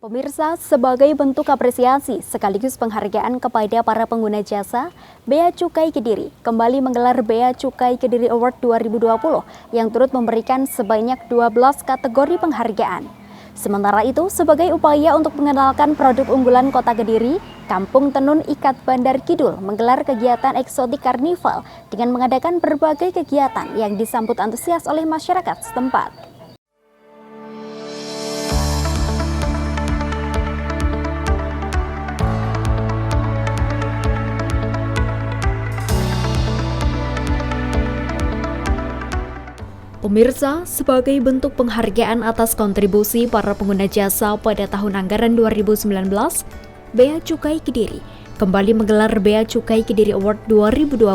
Pemirsa, sebagai bentuk apresiasi sekaligus penghargaan kepada para pengguna jasa, Bea Cukai Kediri kembali menggelar Bea Cukai Kediri Award 2020 yang turut memberikan sebanyak 12 kategori penghargaan. Sementara itu, sebagai upaya untuk mengenalkan produk unggulan Kota Kediri, Kampung Tenun Ikat Bandar Kidul menggelar kegiatan eksotik karnival dengan mengadakan berbagai kegiatan yang disambut antusias oleh masyarakat setempat. Pemirsa, sebagai bentuk penghargaan atas kontribusi para pengguna jasa pada tahun anggaran 2019, Bea Cukai Kediri kembali menggelar Bea Cukai Kediri Award 2020.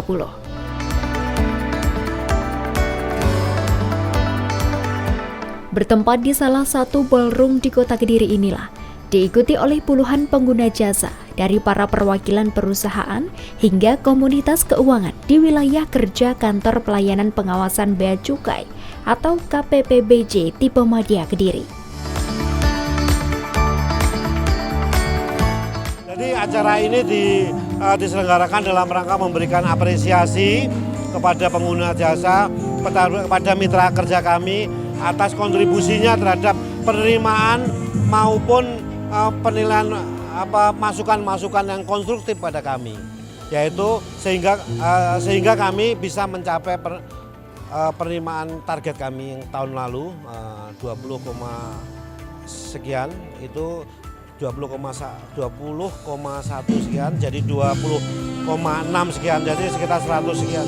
Bertempat di salah satu ballroom di Kota Kediri inilah, diikuti oleh puluhan pengguna jasa dari para perwakilan perusahaan hingga komunitas keuangan di wilayah kerja Kantor Pelayanan Pengawasan Bea Cukai atau KPPBJ tipe Madya Kediri. Jadi acara ini diselenggarakan dalam rangka memberikan apresiasi kepada pengguna jasa, kepada mitra kerja kami atas kontribusinya terhadap penerimaan maupun penilaian masukan-masukan yang konstruktif pada kami, yaitu sehingga kami bisa mencapai penerimaan target kami yang tahun lalu 20, sekian, itu 20,1 sekian jadi 20,6 sekian, jadi sekitar 100 sekian.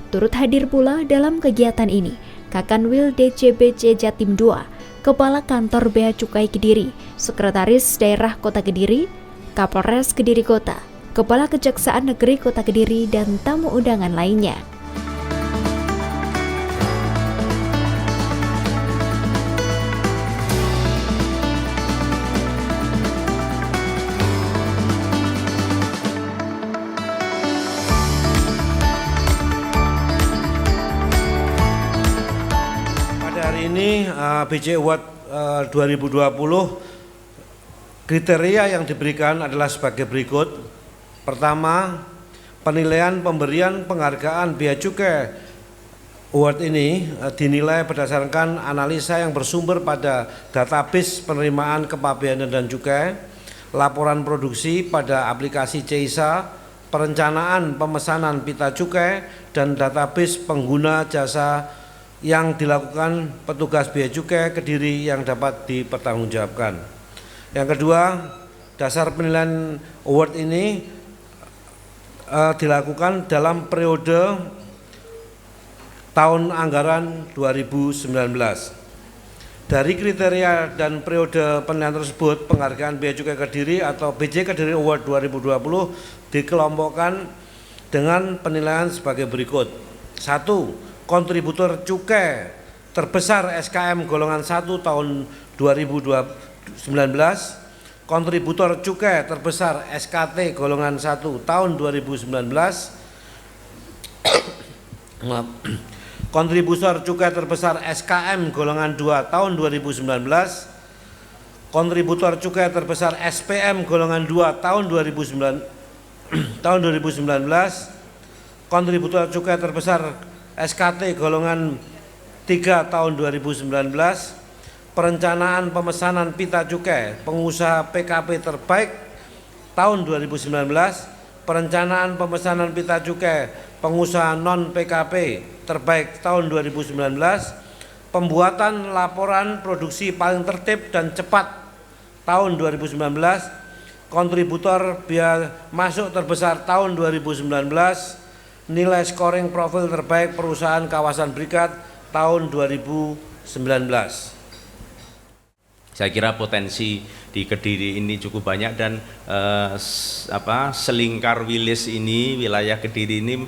Turut hadir pula dalam kegiatan ini Kakanwil DCBC Jatim II, Kepala Kantor Bea Cukai Kediri, Sekretaris Daerah Kota Kediri, Kapolres Kediri Kota, Kepala Kejaksaan Negeri Kota Kediri, dan tamu undangan lainnya. Hari ini BC Award 2020 kriteria yang diberikan adalah sebagai berikut. Pertama, penilaian pemberian penghargaan Bea Cukai Award ini dinilai berdasarkan analisa yang bersumber pada database penerimaan kepabeanan dan cukai, laporan produksi pada aplikasi CISA, perencanaan pemesanan pita cukai, dan database pengguna jasa yang dilakukan petugas Bea Cukai Kediri yang dapat dipertanggungjawabkan. Yang kedua, dasar penilaian award ini dilakukan dalam periode tahun anggaran 2019. Dari kriteria dan periode penilaian tersebut, penghargaan Bea Cukai Kediri atau BC Kediri Award 2020 dikelompokkan dengan penilaian sebagai berikut. 1. Kontributor cukai terbesar SKM golongan 1 tahun 2019, kontributor cukai terbesar SKT golongan 1 tahun 2019, kontributor cukai terbesar SKM golongan 2 tahun 2019, kontributor cukai terbesar SPM golongan 2 tahun 2019, kontributor cukai terbesar SKT golongan 3 tahun 2019, perencanaan pemesanan pita cukai pengusaha PKP terbaik tahun 2019, perencanaan pemesanan pita cukai pengusaha non PKP terbaik tahun 2019, pembuatan laporan produksi paling tertib dan cepat tahun 2019, kontributor bea masuk terbesar tahun 2019, nilai scoring profil terbaik perusahaan kawasan berikat tahun 2019. Saya kira potensi di Kediri ini cukup banyak dan Selingkar Wilis ini, wilayah Kediri ini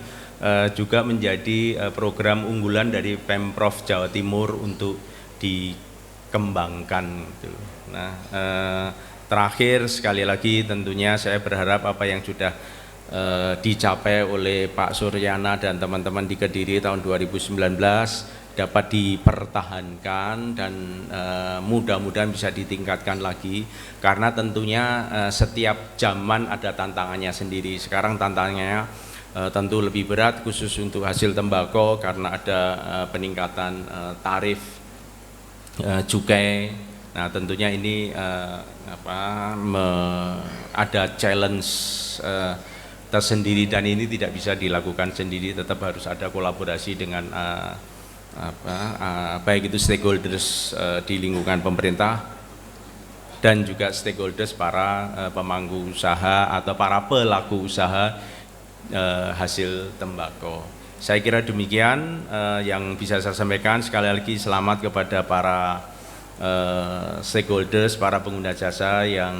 juga menjadi program unggulan dari Pemprov Jawa Timur untuk dikembangkan. Gitu. Nah, terakhir sekali lagi tentunya saya berharap apa yang sudah dicapai oleh Pak Suryana dan teman-teman di Kediri tahun 2019 dapat dipertahankan dan mudah-mudahan bisa ditingkatkan lagi, karena tentunya setiap zaman ada tantangannya sendiri. Sekarang tantangannya tentu lebih berat khusus untuk hasil tembakau karena ada peningkatan tarif cukai. Nah, tentunya ini ada challenge tersendiri dan ini tidak bisa dilakukan sendiri, tetap harus ada kolaborasi dengan baik itu stakeholders di lingkungan pemerintah dan juga stakeholders para pemangku usaha atau para pelaku usaha hasil tembakau. Saya kira demikian yang bisa saya sampaikan. Sekali lagi selamat kepada para stakeholders, para pengguna jasa yang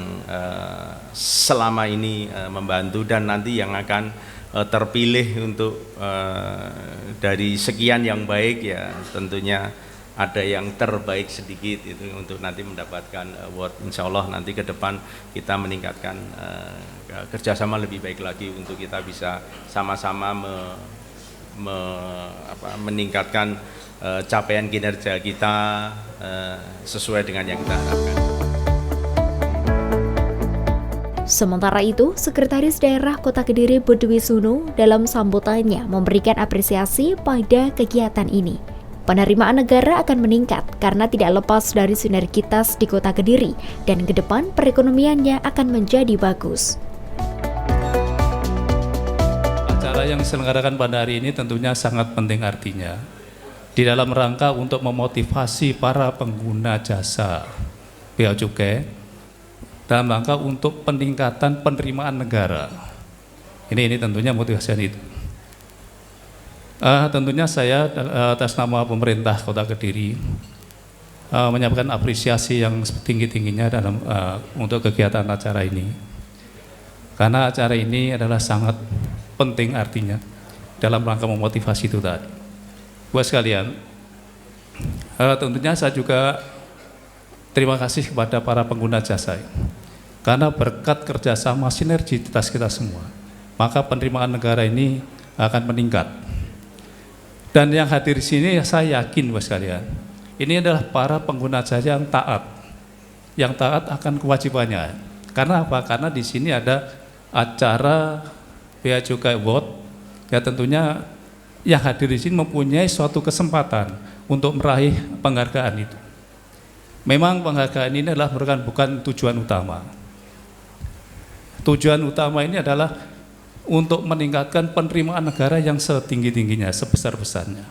selama ini membantu dan nanti yang akan terpilih untuk dari sekian yang baik, ya tentunya ada yang terbaik sedikit itu untuk nanti mendapatkan award. Insya Allah nanti ke depan kita meningkatkan kerjasama lebih baik lagi untuk kita bisa sama-sama meningkatkan capaian kinerja kita sesuai dengan yang kita harapkan. Sementara itu, Sekretaris Daerah Kota Kediri Budi Wisnu dalam sambutannya memberikan apresiasi pada kegiatan ini. Penerimaan negara akan meningkat karena tidak lepas dari sinergitas di Kota Kediri dan ke depan perekonomiannya akan menjadi bagus. Acara yang diselenggarakan pada hari ini tentunya sangat penting artinya di dalam rangka untuk memotivasi para pengguna jasa bea cukai dalam rangka untuk peningkatan penerimaan negara. Ini tentunya motivasi itu. Tentunya saya atas nama pemerintah Kota Kediri menyampaikan apresiasi yang setinggi-tingginya dalam untuk kegiatan acara ini. Karena acara ini adalah sangat penting artinya dalam rangka memotivasi itu tadi. Buat sekalian, tentunya saya juga terima kasih kepada para pengguna jasa. Karena berkat kerjasama sinergitas kita semua, maka penerimaan negara ini akan meningkat. Dan yang hadir di sini saya yakin Bapak sekalian, ini adalah para pengguna jasa yang taat akan kewajibannya. Karena apa? Karena di sini ada acara Bea Cukai Award, ya tentunya yang hadir di sini mempunyai suatu kesempatan untuk meraih penghargaan itu. Memang penghargaan ini adalah bukan tujuan utama. Tujuan utama ini adalah untuk meningkatkan penerimaan negara yang setinggi-tingginya, sebesar-besarnya.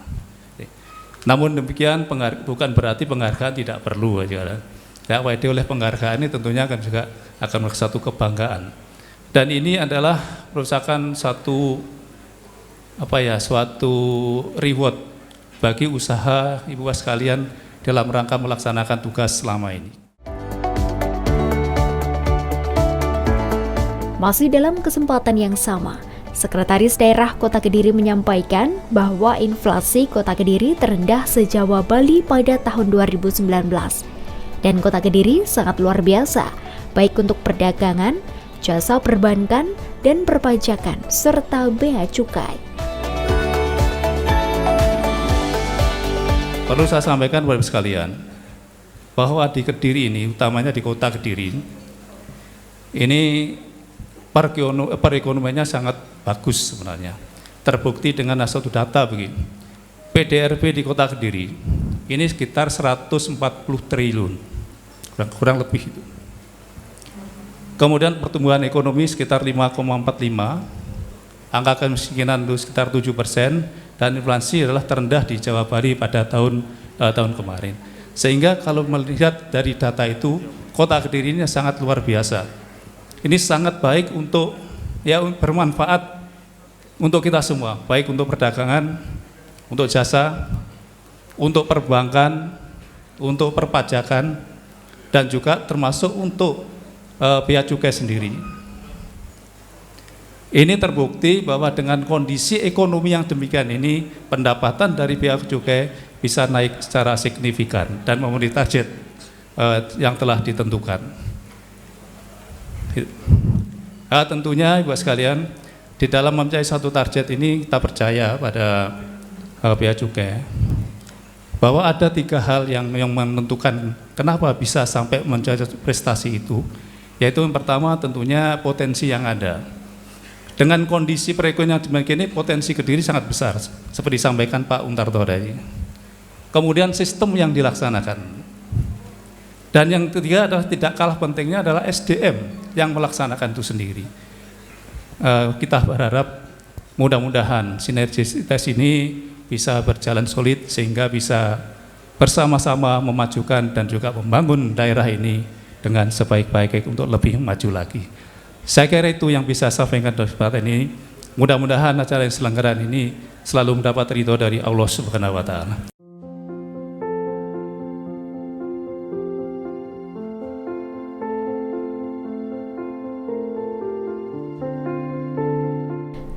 Namun demikian bukan berarti penghargaan tidak perlu. Oleh penghargaan ini tentunya akan juga akan satu kebanggaan. Dan ini adalah merupakan suatu reward bagi usaha ibu bapak sekalian dalam rangka melaksanakan tugas selama ini. Masih dalam kesempatan yang sama, Sekretaris Daerah Kota Kediri menyampaikan bahwa inflasi Kota Kediri terendah se-Jawa Bali pada tahun 2019. Dan Kota Kediri sangat luar biasa, baik untuk perdagangan, jasa perbankan, dan perpajakan, serta bea cukai. Perlu saya sampaikan kepada sekalian, bahwa di Kediri ini, utamanya di Kota Kediri, ini perekonomiannya sangat bagus sebenarnya. Terbukti dengan satu data begini. PDRB di Kota Kediri ini sekitar 140 triliun, kurang lebih itu. Kemudian pertumbuhan ekonomi sekitar 5,45, angka kemiskinan itu sekitar 7%, dan inflasi adalah terendah di Jawa Bali pada tahun kemarin. Sehingga kalau melihat dari data itu, Kota Kediri ini sangat luar biasa. ini sangat baik untuk bermanfaat untuk kita semua, baik untuk perdagangan, untuk jasa, untuk perbankan, untuk perpajakan, dan juga termasuk untuk bea cukai sendiri. Ini terbukti bahwa dengan kondisi ekonomi yang demikian ini, pendapatan dari bea cukai bisa naik secara signifikan dan memenuhi target yang telah ditentukan. Tentunya Ibu sekalian, di dalam mencapai satu target ini kita percaya pada bea cukai bahwa ada 3 hal yang menentukan kenapa bisa sampai mencapai prestasi itu, yaitu yang pertama tentunya potensi yang ada. Dengan kondisi perekonomian demikian ini, potensi Kediri sangat besar, seperti disampaikan Pak Untarto tadi. Kemudian sistem yang dilaksanakan. Dan yang ketiga adalah tidak kalah pentingnya adalah SDM yang melaksanakan itu sendiri. Kita berharap mudah-mudahan sinergisitas ini bisa berjalan solid sehingga bisa bersama-sama memajukan dan juga membangun daerah ini dengan sebaik-baiknya untuk lebih maju lagi. Saya kira itu yang bisa saya sampaikan dari kesempatan ini. Mudah-mudahan acara yang selenggaraan ini selalu mendapat ridho dari Allah Subhanahu wa Ta'ala.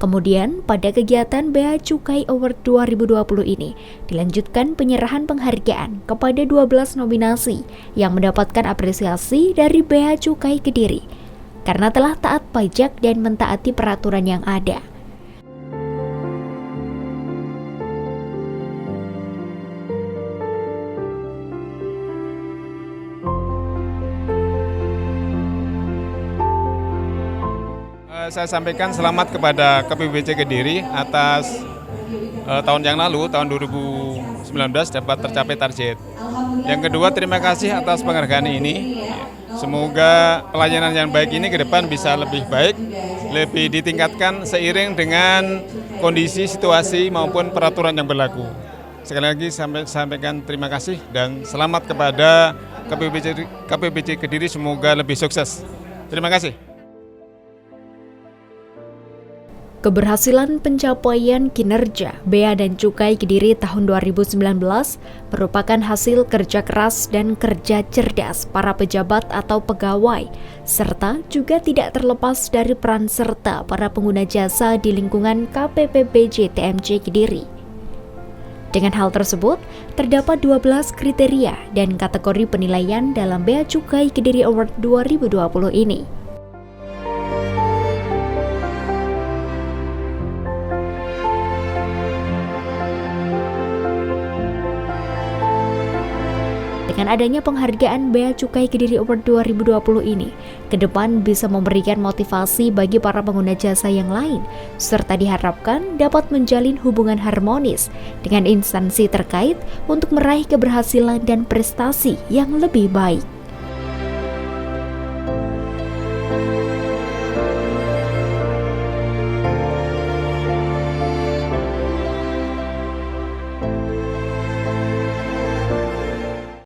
Kemudian pada kegiatan Bea Cukai Award 2020 ini dilanjutkan penyerahan penghargaan kepada 12 nominasi yang mendapatkan apresiasi dari Bea Cukai Kediri karena telah taat pajak dan mentaati peraturan yang ada. Saya sampaikan selamat kepada KPBC Kediri atas tahun yang lalu, tahun 2019 dapat tercapai target. Yang kedua, terima kasih atas penghargaan ini. Semoga pelayanan yang baik ini ke depan bisa lebih baik, lebih ditingkatkan seiring dengan kondisi, situasi maupun peraturan yang berlaku. Sekali lagi sampaikan terima kasih dan selamat kepada KPBC Kediri, semoga lebih sukses. Terima kasih. Keberhasilan pencapaian kinerja Bea dan Cukai Kediri tahun 2019 merupakan hasil kerja keras dan kerja cerdas para pejabat atau pegawai, serta juga tidak terlepas dari peran serta para pengguna jasa di lingkungan KPPBJ TMJ Kediri. Dengan hal tersebut, terdapat 12 kriteria dan kategori penilaian dalam Bea Cukai Kediri Award 2020 ini. Dengan adanya penghargaan Bea Cukai Kediri Award 2020 ini, ke depan bisa memberikan motivasi bagi para pengguna jasa yang lain, serta diharapkan dapat menjalin hubungan harmonis dengan instansi terkait untuk meraih keberhasilan dan prestasi yang lebih baik.